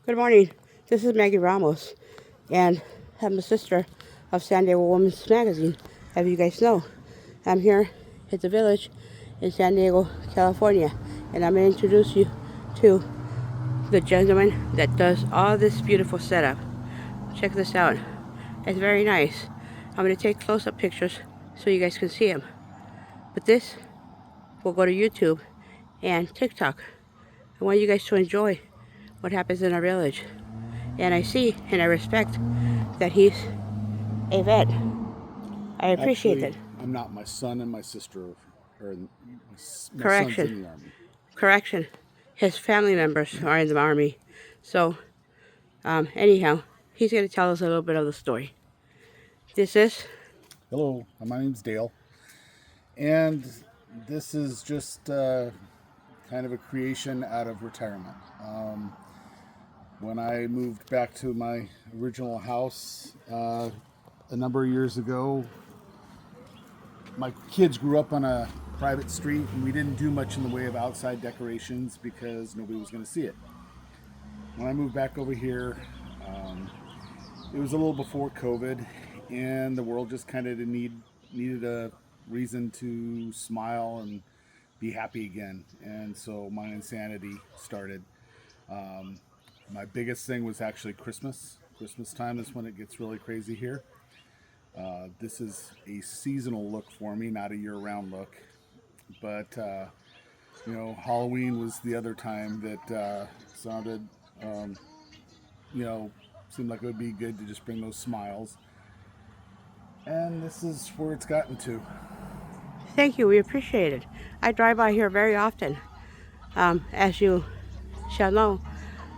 Good morning. This is Maggie Ramos, and I'm the sister of San Diego Women's Magazine, as you guys know. I'm here at the village in San Diego, California, and I'm going to introduce you to the gentleman that does all this beautiful setup. Check this out. It's very nice. I'm going to take close-up pictures so you guys can see him. But this will go to YouTube and TikTok. I want you guys to enjoy what happens in our village. And I see and I respect that he's a vet. I appreciate Actually, it. I'm not. My son and my sister are my son's Correction. in the army. Correction. His family members are in the army. So, anyhow, he's going to tell us a little bit of the story. This is, Hello, my name's Dale, and this is just kind of a creation out of retirement. When I moved back to my original house a number of years ago, my kids grew up on a private street, and we didn't do much in the way of outside decorations because nobody was going to see it. When I moved back over here, it was a little before COVID, and the world just kind of needed a reason to smile and be happy again. And so my insanity started. My biggest thing was actually Christmas. Christmas time is when it gets really crazy here. This is a seasonal look for me, not a year-round look. But Halloween was the other time that sounded, you know, seemed like it would be good to just bring those smiles. And this is where it's gotten to. thank you, we appreciate it. I drive by here very often. As you shall know,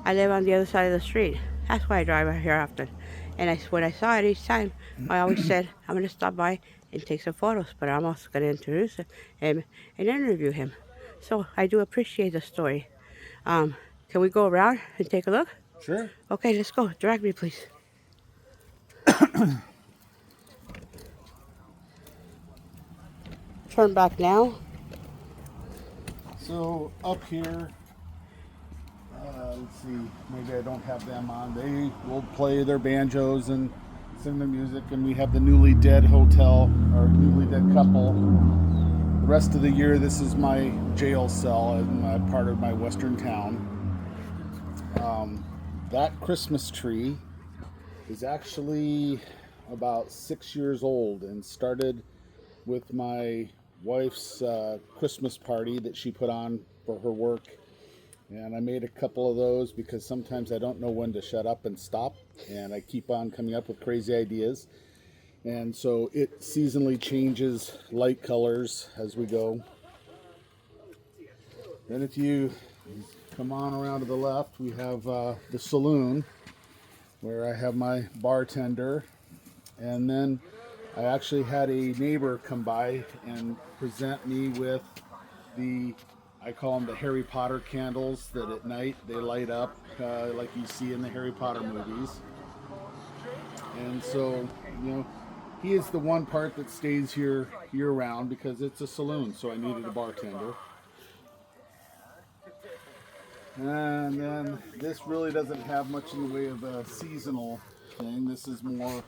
I live on the other side of the street. That's why I drive by here often. And when I saw it each time, I always said, I'm going to stop by and take some photos, but I'm also going to introduce him and interview him. So I do appreciate the story. Can we go around and take a look? Sure. Okay, let's go. Direct me, please. Turn back now. So up here, let's see, maybe I don't have them on. They will play their banjos and sing their music, and we have the Newly Dead Hotel, or Newly Dead Couple. The rest of the year, this is my jail cell and part of my western town. That Christmas tree is actually about 6 years old and started with my wife's Christmas party that she put on for her work. And I made a couple of those because sometimes I don't know when to shut up and stop, and I keep on coming up with crazy ideas. And so it seasonally changes light colors as we go. Then if you come on around to the left, we have the saloon where I have my bartender. And then I actually had a neighbor come by and present me with I call them the Harry Potter candles that at night they light up like you see in the Harry Potter movies. And so, he is the one part that stays here year round because it's a saloon, so I needed a bartender. And then this really doesn't have much in the way of a seasonal thing. This is more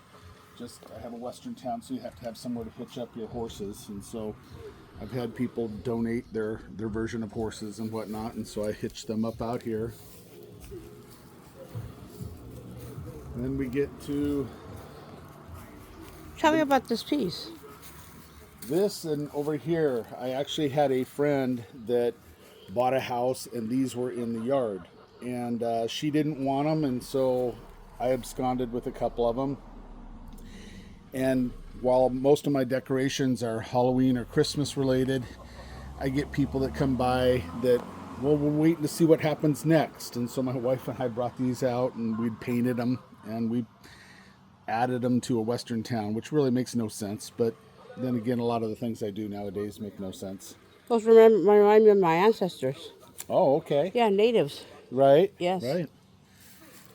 just, I have a western town, so you have to have somewhere to hitch up your horses. And so I've had people donate their version of horses and whatnot, and so I hitch them up out here. Then we get to Tell me about this piece. this, and over here, I actually had a friend that bought a house, and these were in the yard. And she didn't want them, and so I absconded with a couple of them. And while most of my decorations are Halloween or Christmas related, I get people that come by that, well, we're waiting to see what happens next. And so my wife and I brought these out, and we'd painted them, and we added them to a western town, which really makes no sense. But then again, a lot of the things I do nowadays make no sense. Those remind me of my ancestors. Oh, okay. Yeah, natives. Right. Yes. Right.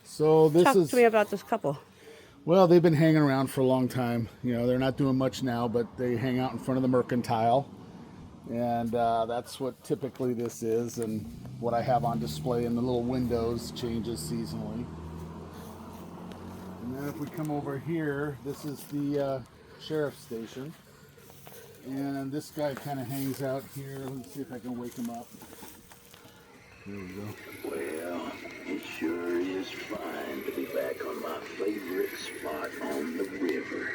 So this Talk is, to me about this couple. well, they've been hanging around for a long time. They're not doing much now, but they hang out in front of the mercantile. And that's what typically this is, and what I have on display in the little windows changes seasonally. And then if we come over here, this is the sheriff's station. And this guy kind of hangs out here. Let me see if I can wake him up. There we go. Well, it sure is fine to be back on my favorite spot on the river.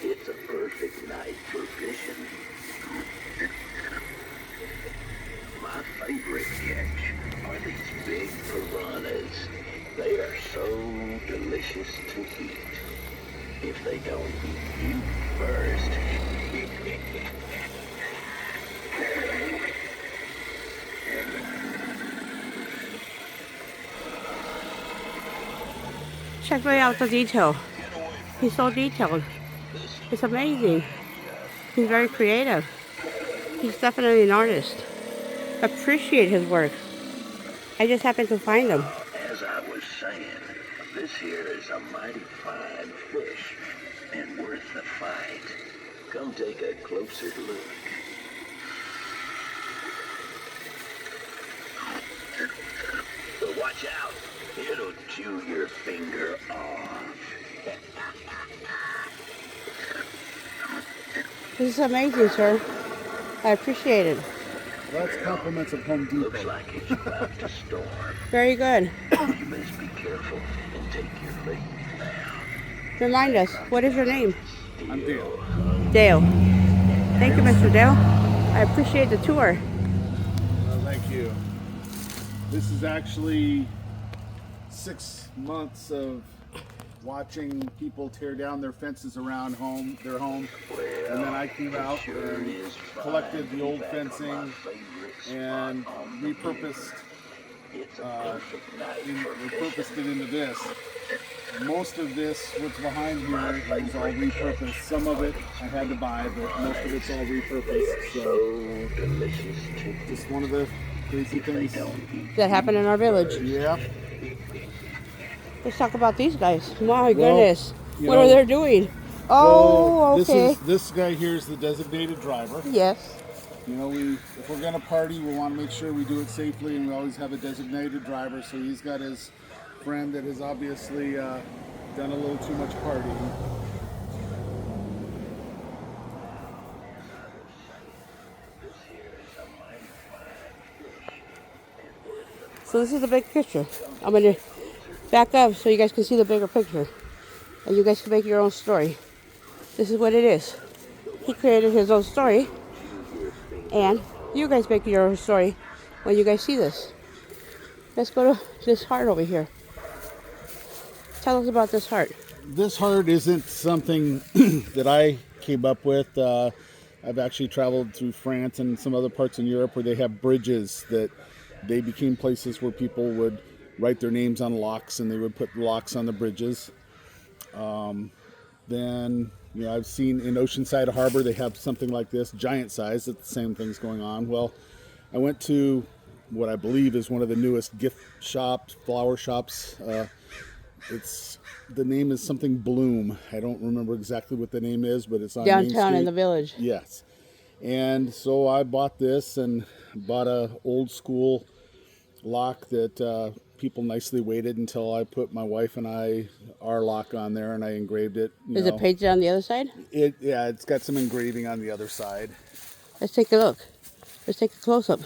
It's a perfect night for fishing. My favorite catch are these big piranhas. They are so delicious to eat. If they don't eat you first. Check out the detail. He's so detailed. It's amazing. He's very creative. He's definitely an artist. Appreciate his work. I just happened to find him. As I was saying, this here is a mighty fine fish and worth the fight. Come take a closer look. But watch out. It'll chew your finger off. This is amazing, sir. I appreciate it. That's compliments of Home Depot. Looks like it's about to storm. Very good. You best be careful and take your leave now. Remind us, what is your name? I'm Dale. Dale. Thank you, Mr. Dale. I appreciate the tour. Well, thank you. This is actually 6 months of watching people tear down their fences around their home, and then I came out and collected the old fencing and repurposed it into this. Most of this, what's behind here, is all repurposed. Some of it I had to buy, but most of it's all repurposed. So just one of the crazy things That happened in our village. Yeah. Let's talk about these guys. My goodness. you What know- are they doing? Oh, Well, okay. This guy here is the designated driver. Yes. You know, if we're gonna party, we want to make sure we do it safely, and we always have a designated driver. So he's got his friend that has obviously done a little too much partying. So this is the big picture. I'm going to back up so you guys can see the bigger picture. And you guys can make your own story. This is what it is. He created his own story. And you guys make your own story when you guys see this. Let's go to this heart over here. Tell us about this heart. This heart isn't something that I came up with. I've actually traveled through France and some other parts in Europe where they have bridges that they became places where people would write their names on locks, and they would put locks on the bridges. Then, you know, I've seen in Oceanside Harbor, they have something like this, giant size, that the same thing's going on. Well, I went to what I believe is one of the newest gift shops, flower shops. The name is something Bloom. I don't remember exactly what the name is, but it's on Main Downtown in Street. the village. Yes. And so I bought this and bought a old school lock that people nicely waited until I put my wife and our lock on there, and I engraved it. Is it painted on the other side? Yeah, it's got some engraving on the other side. Let's take a look. Let's take a close-up.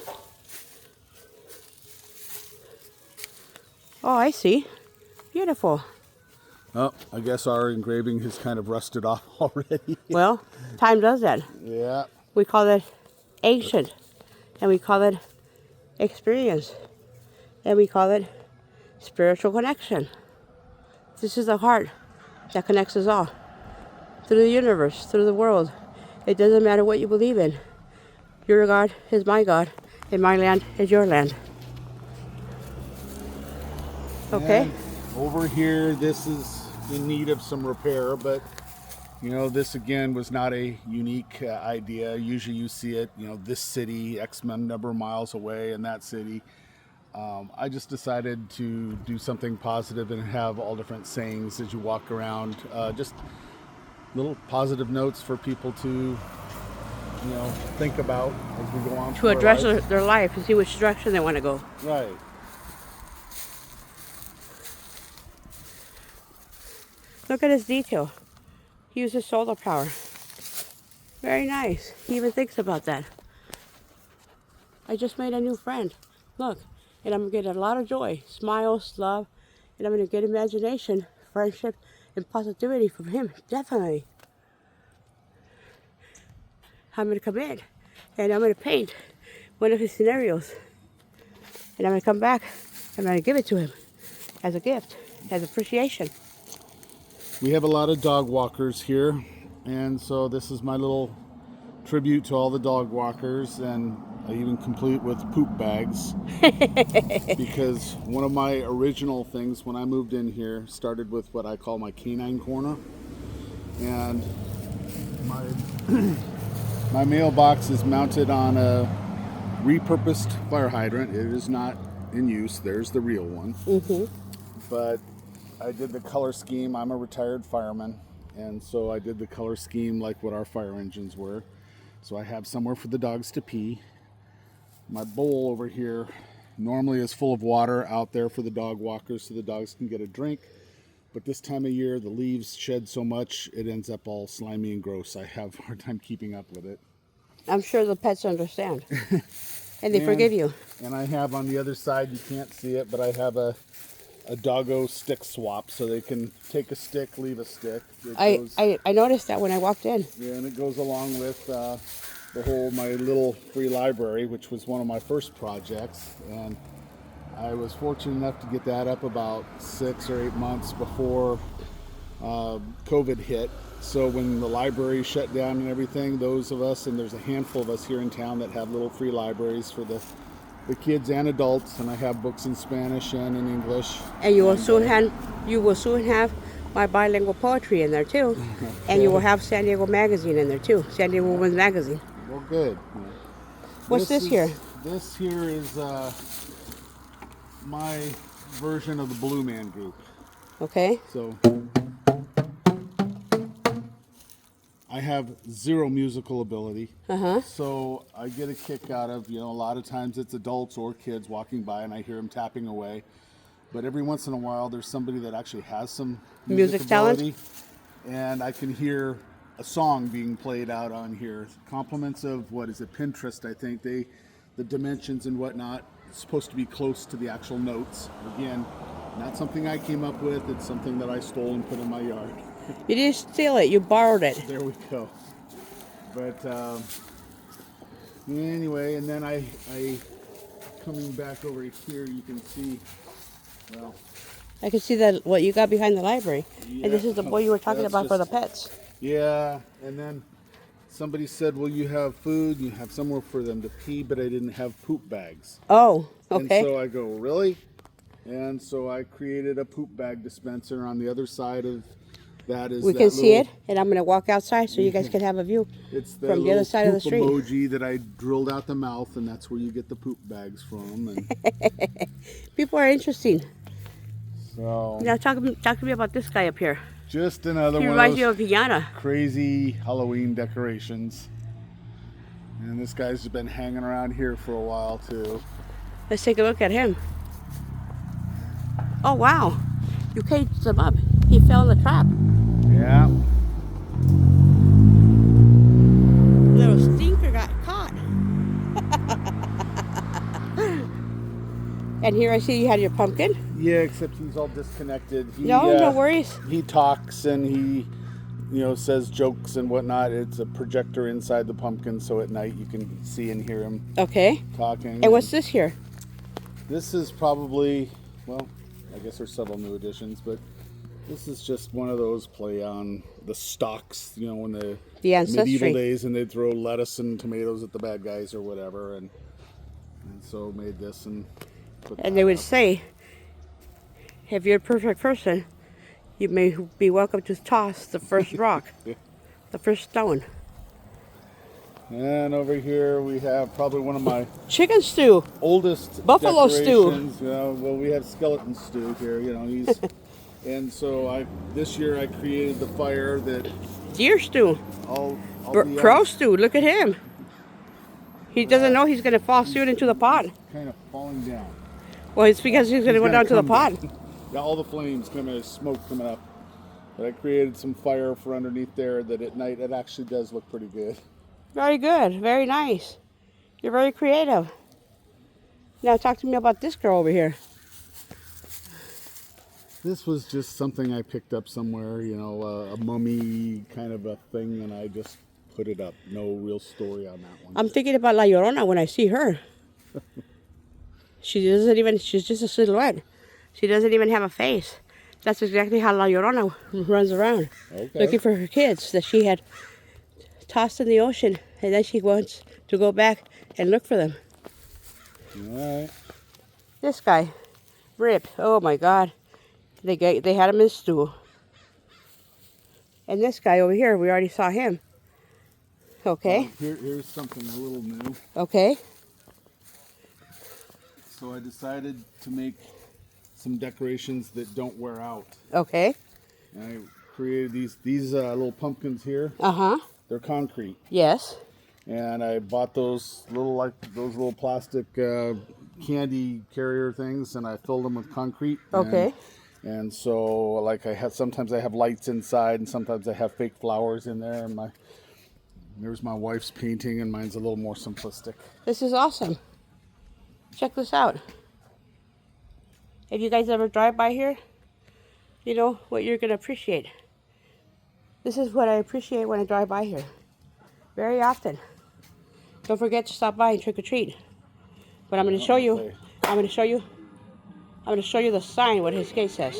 Oh, I see. Beautiful. Oh, I guess our engraving has kind of rusted off already. Well, time does that. Yeah. We call it ancient, and we call it experience, and we call it spiritual connection. This is the heart that connects us all through the universe, through the world. It doesn't matter what you believe in. Your God is my God, and my land is your land. Okay? And over here, this is in need of some repair, but you know, this again was not a unique idea. Usually you see it, you know, this city, X number of miles away in that city. I just decided to do something positive and have all different sayings as you walk around. Just little positive notes for people to think about as we go on To through our address lives. their life and see which direction they want to go. Right. Look at his detail. He uses solar power. Very nice. He even thinks about that. I just made a new friend. Look, and I'm going to get a lot of joy, smiles, love, and I'm going to get imagination, friendship, and positivity from him. Definitely. I'm going to come in and I'm going to paint one of his scenarios. And I'm going to come back and I'm going to give it to him as a gift, as appreciation. We have a lot of dog walkers here, and so this is my little tribute to all the dog walkers, and I even complete with poop bags because one of my original things when I moved in here started with what I call my canine corner, and my mailbox is mounted on a repurposed fire hydrant. It is not in use. There's the real one. But I did the color scheme. I'm a retired fireman, and so I did the color scheme like what our fire engines were. So I have somewhere for the dogs to pee. My bowl over here normally is full of water out there for the dog walkers so the dogs can get a drink. But this time of year, the leaves shed so much, it ends up all slimy and gross. I have a hard time keeping up with it. I'm sure the pets understand. And they forgive you. And I have on the other side, you can't see it, but I have a doggo stick swap, so they can take a stick, leave a stick. I noticed that when I walked in. Yeah, and it goes along with my little free library, which was one of my first projects. And I was fortunate enough to get that up about 6 or 8 months before COVID hit. So when the library shut down and everything, those of us, and there's a handful of us here in town that have little free libraries for the kids and adults, and I have books in Spanish and in English. And you will soon have my bilingual poetry in there too. And you will have San Diego Magazine in there too, San Diego Women's Magazine. Well, good. What's this here? This here is my version of the Blue Man Group. Okay. So I have zero musical ability. So I get a kick out of, a lot of times it's adults or kids walking by and I hear them tapping away. But every once in a while there's somebody that actually has some music talent, ability, and I can hear a song being played out on here. Compliments of, what is it, Pinterest, I think. The dimensions and whatnot, it's supposed to be close to the actual notes. Again, not something I came up with, it's something that I stole and put in my yard. You didn't steal it, you borrowed it. There we go. But anyway, and then I coming back over here, you can see, well, I can see that what you got behind the library. yeah, And this is the boy you were talking that's about for the just- pets. Yeah, and then somebody said, well, you have food, you have somewhere for them to pee, but I didn't have poop bags. Oh, okay. And so I go, really? And so I created a poop bag dispenser. On the other side of that is We can see it, and I'm going to walk outside so you guys can have a view It's the from the other side of the poop street. emoji that I drilled out the mouth, and that's where you get the poop bags from. And People are interesting. so Now talk to me about this guy up here. just another He one reminds of you those of Yana. crazy Halloween decorations. And this guy's just been hanging around here for a while too. Let's take a look at him. Oh wow, you caged him up. He fell in the trap. Yeah. Little stinker got caught. And here I see you had your pumpkin. Yeah, except he's all disconnected. No worries. He talks and he, says jokes and whatnot. It's a projector inside the pumpkin, so at night you can see and hear him Okay. talking. And what's this here? This is probably, well, I guess there's several new additions, but this is just one of those play on the stocks, when the ancestry. medieval days, and they'd throw lettuce and tomatoes at the bad guys or whatever, and so made this and put And that they would up. say, if you're a perfect person, you may be welcome to toss the first rock, the first stone. And over here we have probably one of my Chicken stew. oldest Buffalo stew. decorations. Well, we have skeleton stew here. He's, and so this year I created the fire that Deer stew. all Crow stew. Look at him. He doesn't know he's going to fall soon into the pot. Kind of falling down. Well, it's because he's going to go down to the pot. Yeah, all the flames coming, smoke coming up. But I created some fire for underneath there that at night it actually does look pretty good. Very good. Very nice. You're very creative. Now talk to me about this girl over here. This was just something I picked up somewhere, you know, a mummy kind of a thing, and I just put it up. No real story on that one. I'm thinking about La Llorona when I see her. She's just a silhouette. She doesn't even have a face. That's exactly how La Llorona runs around, looking for her kids that she had tossed in the ocean, and then she wants to go back and look for them. All right. This guy, Rip, oh my God. They had him in stew. And this guy over here, we already saw him. Okay. Here's something a little new. Okay. So I decided to make some decorations that don't wear out. Okay. And I created these little pumpkins here. Uh-huh. They're concrete. Yes. And I bought those little plastic candy carrier things, and I filled them with concrete. Okay. And so, like, sometimes I have lights inside, and sometimes I have fake flowers in there. And there's my wife's painting, and mine's a little more simplistic. This is awesome. Check this out. If you guys ever drive by here, you know what you're going to appreciate. This is what I appreciate when I drive by here. Very often. Don't forget to stop by and trick or treat. But I'm going to show you. I'm going to show you the sign, what his gate says.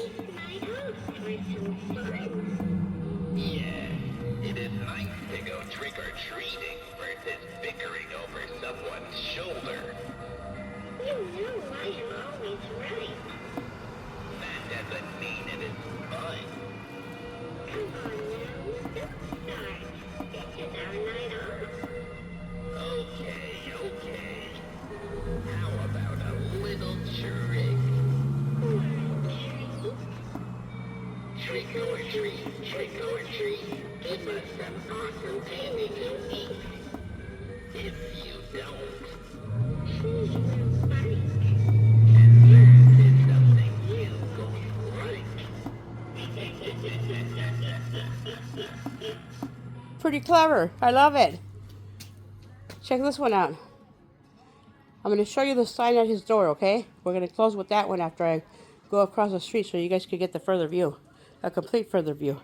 Yeah, it is nice to go trick-or-treating versus bickering over someone's shoulder. You know I am always right. That doesn't mean it is fun. Come on now, don't start. This is our night off. Okay. How about a little trick? Trick or treat, give us some awesome candy to eat. If you don't, choose your spike. And that is something you going like. Pretty clever. I love it. Check this one out. I'm going to show you the sign at his door, okay? We're going to close with that one after I go across the street so you guys can get the further view. A complete further view.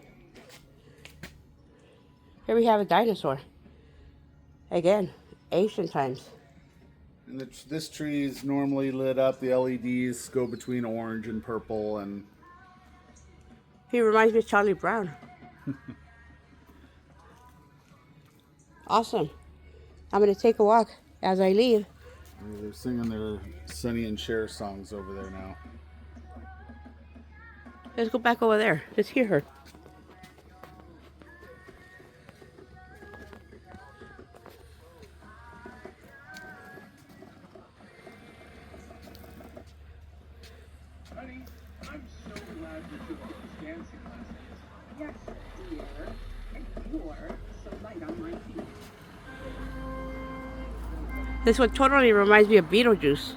Here we have a dinosaur. Again, ancient times. And this tree is normally lit up. The LEDs go between orange and purple, and He reminds me of Charlie Brown. Awesome. I'm going to take a walk as I leave. they're singing their Sonny and Cher songs over there now. Let's go back over there. Let's hear her. Honey, I'm so glad you took those dancing lessons. Yes, dear. And you're so light on my feet. This one totally reminds me of Beetlejuice.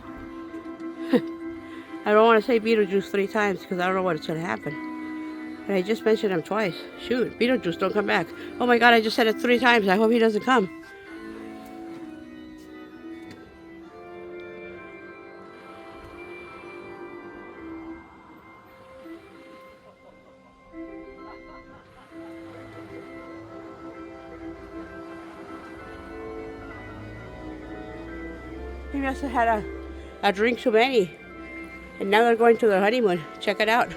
I don't want to say Beetlejuice 3 times because I don't know what's going to happen. But I just mentioned him twice. Shoot, Beetlejuice, don't come back. Oh my God, I just said it 3 times. I hope he doesn't come. He must have had a drink too many. And now they're going to their honeymoon. Check it out.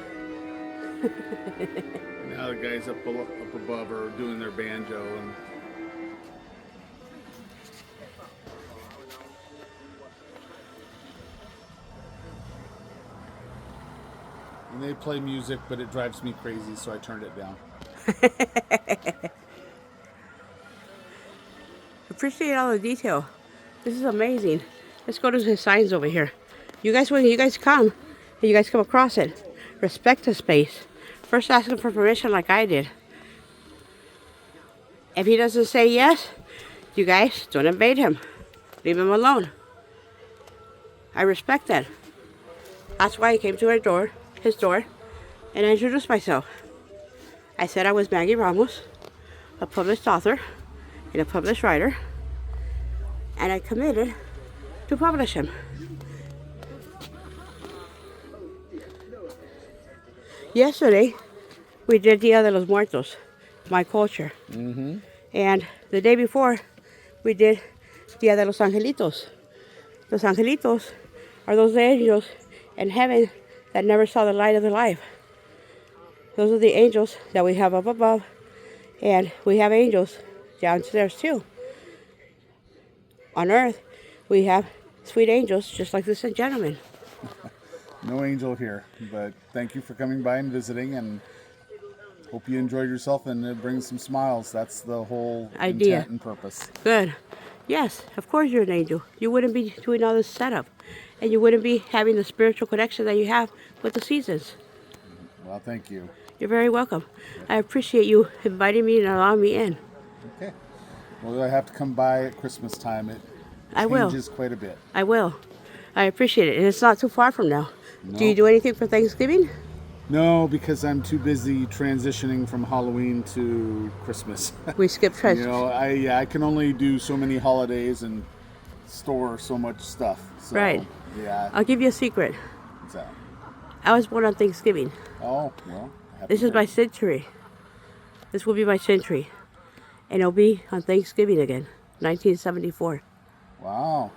Now the guys up above are doing their banjo, and they play music, but it drives me crazy, so I turned it down. Appreciate all the detail. This is amazing. Let's go to his signs over here. You guys, when you guys come across it, respect the space. First ask him for permission like I did. If he doesn't say yes, you guys don't invade him. Leave him alone. I respect that. That's why I came to his door, and I introduced myself. I said I was Maggie Ramos, a published author and a published writer, and I committed to publish him. Yesterday, we did Dia de los Muertos, my culture. And the day before, we did Dia de los Angelitos. Los Angelitos are those angels in heaven that never saw the light of the life. Those are the angels that we have up above, and we have angels downstairs too. On earth, we have sweet angels just like this gentleman. No angel here, but thank you for coming by and visiting, and hope you enjoyed yourself and it brings some smiles. That's the whole Idea. intent and purpose. Good. Yes, of course you're an angel. You wouldn't be doing all this setup, and you wouldn't be having the spiritual connection that you have with the seasons. Well, thank you. You're very welcome. I appreciate you inviting me and allowing me in. Okay. Well, I have to come by at Christmas time. It I will. changes quite a bit. I will. I appreciate it, and it's not too far from now. No. Do you do anything for Thanksgiving? No, because I'm too busy transitioning from Halloween to Christmas. We skip trends. You know, I can only do so many holidays and store so much stuff. So, Right. Yeah. I'll give you a secret. What's that? I was born on Thanksgiving. Oh, well. happy This is my birthday. century. This will be my century. And it'll be on Thanksgiving again, 1974. Wow.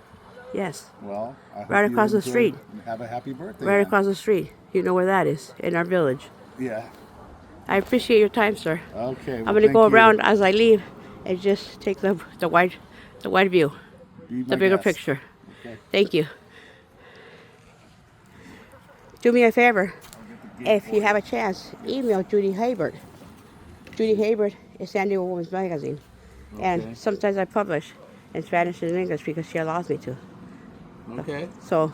Yes, Well, I hope Right you across the enjoy street. and have a happy birthday. right then. across the street. You know where that is, in our village. Yeah. I appreciate your time, sir. Okay. I'm well, going to thank go you. around as I leave and just take the wide view, Be the my bigger guest. picture. Okay. Thank you. Do me a favor. If you have a chance, email Judy Haybert. Judy Haybert is San Diego Women's Magazine. Okay. And sometimes I publish in Spanish and English because she allows me to. Okay. So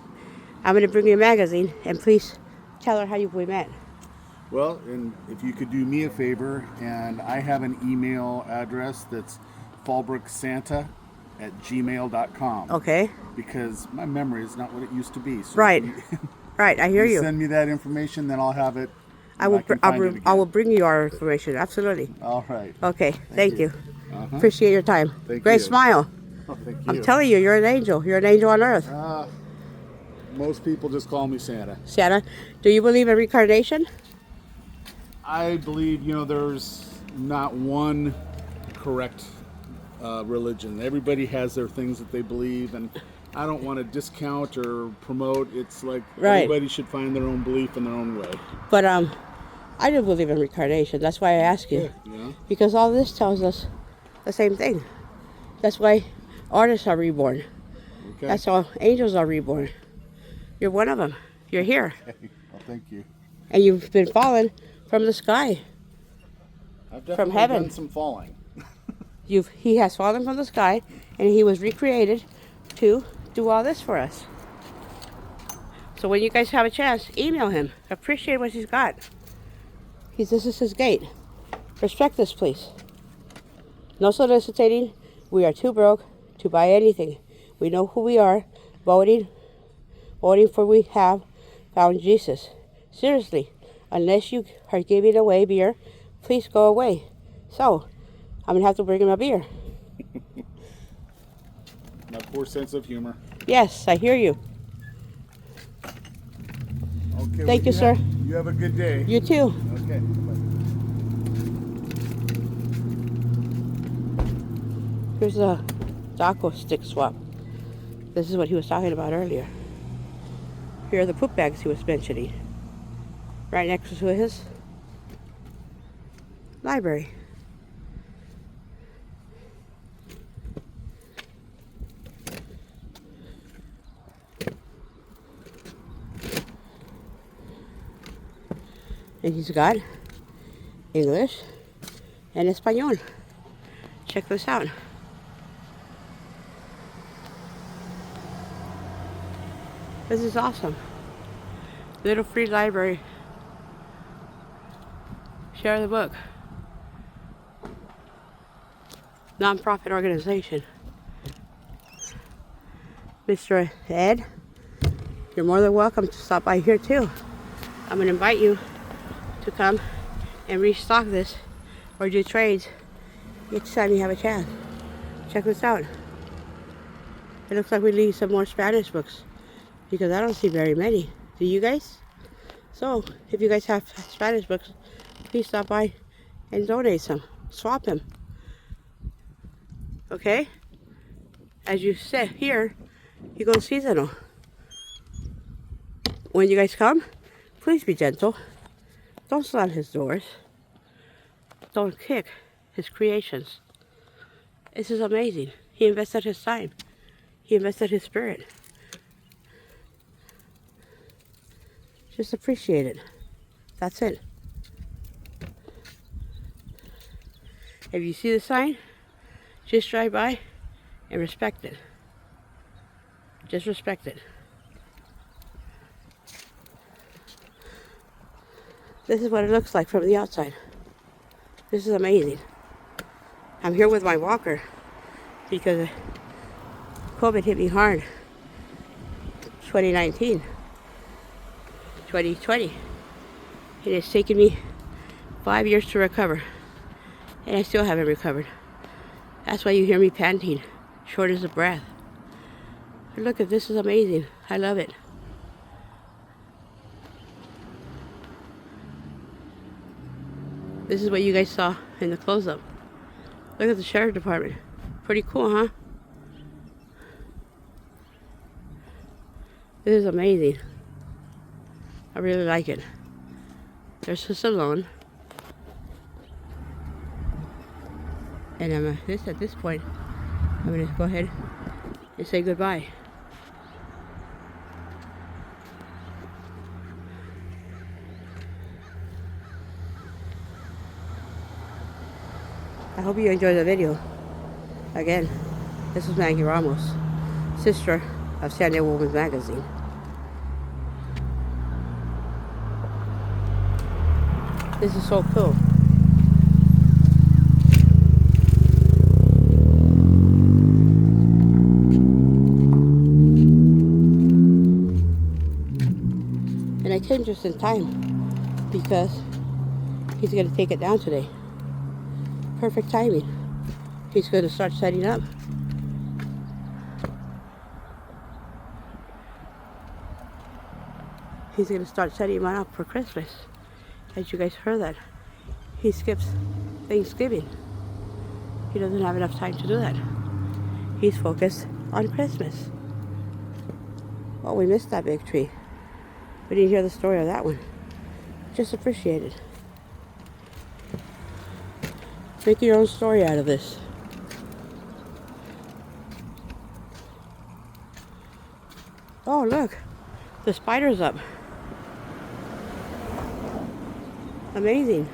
I'm going to bring you a magazine, and please tell her how we met. Well, and if you could do me a favor, and I have an email address that's fallbrooksanta@gmail.com. Okay? Because my memory is not what it used to be. So Right. if you- Right, I hear you. Send me that information, then I'll have it. I and will. can find it I will again. bring you our information. Absolutely. All right. Okay. Thank you. Uh-huh. Appreciate your time. Thank Great you. smile. Oh, thank you. I'm telling you, you're an angel. You're an angel on earth. Most people just call me Santa. Santa, do you believe in reincarnation? I believe, there's not one correct religion. Everybody has their things that they believe, and I don't want to discount or promote. It's like Right. everybody should find their own belief in their own way. But I do believe in reincarnation. That's why I ask you. Yeah. Because all this tells us the same thing. That's why artists are reborn. Okay. That's how angels are reborn. You're one of them. You're here. Okay. Well, thank you. And you've been fallen from the sky. I've definitely heaven. done some falling. He has fallen from the sky, and he was recreated to do all this for us. So when you guys have a chance, email him. Appreciate what he's got. This is his gate. Respect this, please. No soliciting. We are too broke to buy anything. We know who we are. Voting for we have found Jesus. Seriously, unless you are giving away beer, please go away. So, I'm going to have to bring him a beer. My poor sense of humor. Yes, I hear you. Okay. Thank you, sir. You have a good day. You too. Okay. Bye. Here's a Daco stick swap. This is what he was talking about earlier. Here are the poop bags he was mentioning. Right next to his library. And he's got English and Espanol. Check this out. This is awesome. Little free library. Share the book. Non-profit organization. Mr. Ed, you're more than welcome to stop by here too. I'm going to invite you to come and restock this or do trades each time you have a chance. Check this out. It looks like we need some more Spanish books because I don't see very many. Do you guys? So, if you guys have Spanish books, please stop by and donate some. Swap them. Okay? As you said here, you go seasonal. When you guys come, please be gentle. Don't slam his doors. Don't kick his creations. This is amazing. He invested his time. He invested his spirit. Just appreciate it. That's it. If you see the sign, just drive by and respect it. Just respect it. This is what it looks like from the outside. This is amazing. I'm here with my walker because COVID hit me hard. 2019, 2020. It has taken me 5 years to recover, and I still haven't recovered. That's why you hear me panting, shortness of breath. But look at this, is amazing. I love it. This is what you guys saw in the close-up. Look at the sheriff department. Pretty cool, huh? This is amazing. I really like it. There's a salon. And at this point, I'm going to go ahead and say goodbye. I hope you enjoyed the video. Again, this is Maggie Ramos, sister of San Diego Women's Magazine. This is so cool. And I came just in time because he's going to take it down today. Perfect timing. He's going to start setting up. He's going to start setting one up for Christmas. As you guys heard that. He skips Thanksgiving. He doesn't have enough time to do that. He's focused on Christmas. Well, we missed that big tree. We didn't hear the story of that one. Just appreciate it. Make your own story out of this. Oh, look. The spider's up. Amazing.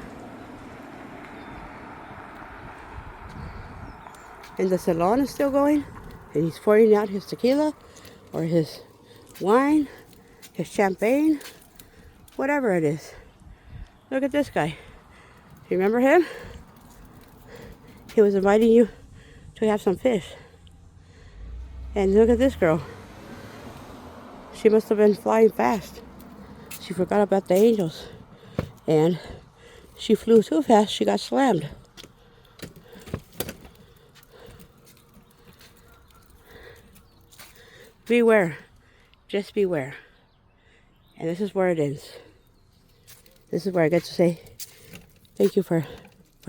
And the salon is still going. And he's pouring out his tequila or his wine, his champagne, whatever it is. Look at this guy. Remember him? He was inviting you to have some fish. And look at this girl. She must have been flying fast. She forgot about the angels. And she flew too fast, she got slammed. Beware. Just beware. And this is where it ends. This is where I get to say thank you for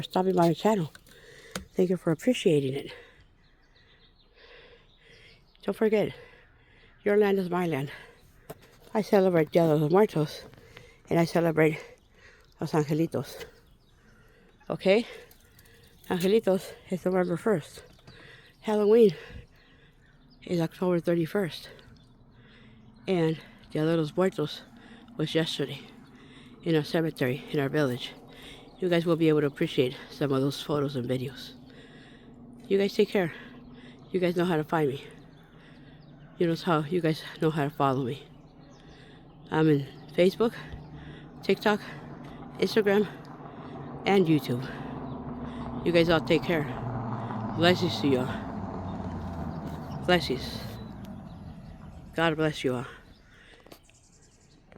stopping by my channel. Thank you for appreciating it. Don't forget, your land is my land. I celebrate Dia de los Muertos, and I celebrate Los Angelitos. Okay? Angelitos is November 1st. Halloween is October 31st. And Dia de los Muertos was yesterday in our cemetery, in our village. You guys will be able to appreciate some of those photos and videos. You guys take care. You guys know how to find me. You guys know how to follow me. I'm in Facebook, TikTok, Instagram, and YouTube. You guys all take care. Blessings to you all. Blessings. God bless you all.